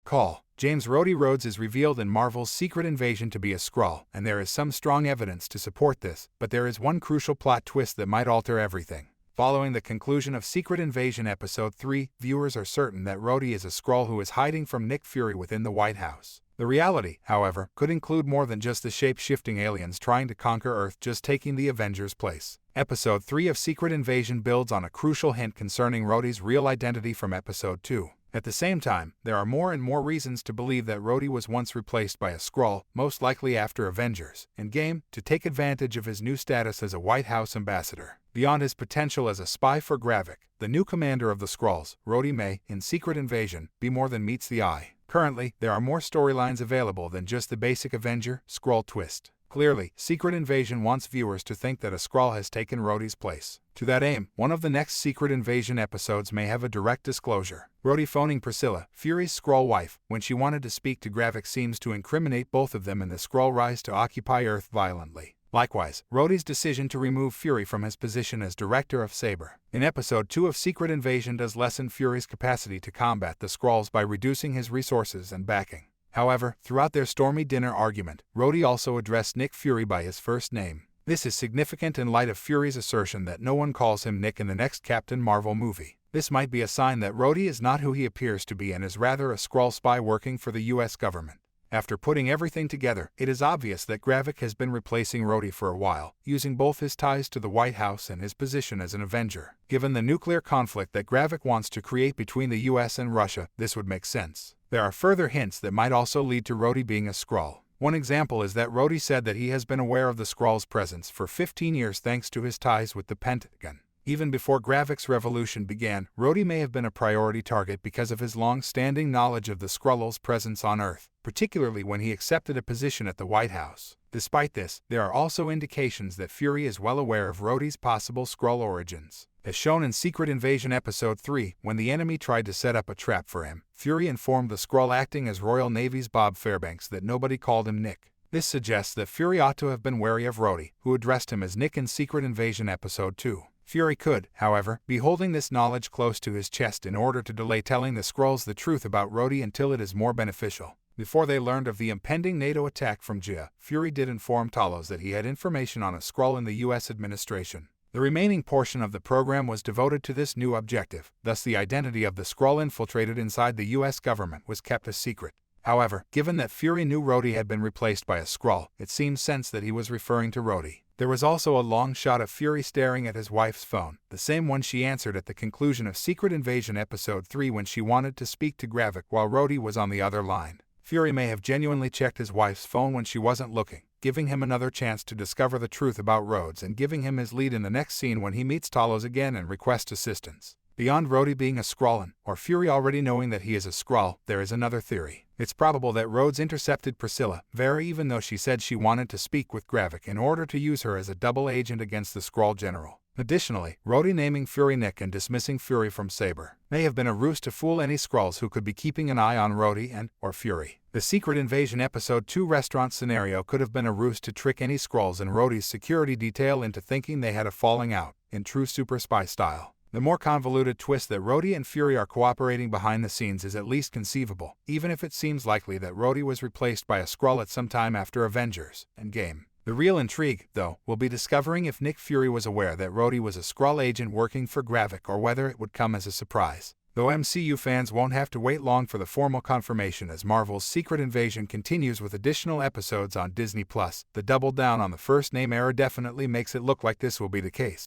Call. James Rhodey Rhodes is revealed in Marvel's Secret Invasion to be a Skrull, and there is some strong evidence to support this, but there is one crucial plot twist that might alter everything. Following the conclusion of Secret Invasion Episode 3, viewers are certain that Rhodey is a Skrull who is hiding from Nick Fury within the White House. The reality, however, could include more than just the shape-shifting aliens trying to conquer Earth just taking the Avengers' place. Episode 3 of Secret Invasion builds on a crucial hint concerning Rhodey's real identity from Episode 2. At the same time, there are more and more reasons to believe that Rhodey was once replaced by a Skrull, most likely after Avengers Endgame, to take advantage of his new status as a White House ambassador. Beyond his potential as a spy for Gravik, the new commander of the Skrulls, Rhodey may, in Secret Invasion, be more than meets the eye. Currently, there are more storylines available than just the basic Avenger-Skrull twist. Clearly, Secret Invasion wants viewers to think that a Skrull has taken Rhodey's place. To that aim, one of the next Secret Invasion episodes may have a direct disclosure. Rhodey phoning Priscilla, Fury's Skrull wife, when she wanted to speak to Gravik seems to incriminate both of them in the Skrull rise to occupy Earth violently. Likewise, Rhodey's decision to remove Fury from his position as director of Saber in Episode 2 of Secret Invasion does lessen Fury's capacity to combat the Skrulls by reducing his resources and backing. However, throughout their stormy dinner argument, Rhodey also addressed Nick Fury by his first name. This is significant in light of Fury's assertion that no one calls him Nick in the next Captain Marvel movie. This might be a sign that Rhodey is not who he appears to be and is rather a Skrull spy working for the US government. After putting everything together, it is obvious that Gravik has been replacing Rhodey for a while, using both his ties to the White House and his position as an Avenger. Given the nuclear conflict that Gravik wants to create between the US and Russia, this would make sense. There are further hints that might also lead to Rhodey being a Skrull. One example is that Rhodey said that he has been aware of the Skrull's presence for 15 years thanks to his ties with the Pentagon. Even before Gravik's revolution began, Rhodey may have been a priority target because of his long-standing knowledge of the Skrull's presence on Earth, particularly when he accepted a position at the White House. Despite this, there are also indications that Fury is well aware of Rhodey's possible Skrull origins. As shown in Secret Invasion Episode 3, when the enemy tried to set up a trap for him, Fury informed the Skrull acting as Royal Navy's Bob Fairbanks that nobody called him Nick. This suggests that Fury ought to have been wary of Rhodey, who addressed him as Nick in Secret Invasion Episode 2. Fury could, however, be holding this knowledge close to his chest in order to delay telling the Skrulls the truth about Rhodey until it is more beneficial. Before they learned of the impending NATO attack from Gia, Fury did inform Talos that he had information on a Skrull in the US administration. The remaining portion of the program was devoted to this new objective, thus the identity of the Skrull infiltrated inside the US government was kept a secret. However, given that Fury knew Rhodey had been replaced by a Skrull, it seems sense that he was referring to Rhodey. There was also a long shot of Fury staring at his wife's phone, the same one she answered at the conclusion of Secret Invasion Episode 3 when she wanted to speak to Gravik while Rhodey was on the other line. Fury may have genuinely checked his wife's phone when she wasn't looking, giving him another chance to discover the truth about Rhodes and giving him his lead in the next scene when he meets Talos again and requests assistance. Beyond Rhodey being a Skrullin, or Fury already knowing that he is a Skrull, there is another theory. It's probable that Rhodes intercepted Priscilla, even though she said she wanted to speak with Gravik in order to use her as a double agent against the Skrull general. Additionally, Rhodey naming Fury Nick and dismissing Fury from Saber may have been a ruse to fool any Skrulls who could be keeping an eye on Rhodey or Fury. The Secret Invasion Episode 2 restaurant scenario could have been a ruse to trick any Skrulls and Rhodey's security detail into thinking they had a falling out, in true super spy style. The more convoluted twist that Rhodey and Fury are cooperating behind the scenes is at least conceivable, even if it seems likely that Rhodey was replaced by a Skrull at some time after Avengers Endgame. The real intrigue, though, will be discovering if Nick Fury was aware that Rhodey was a Skrull agent working for Gravik or whether it would come as a surprise. Though MCU fans won't have to wait long for the formal confirmation as Marvel's Secret Invasion continues with additional episodes on Disney+, the double down on the first name error definitely makes it look like this will be the case.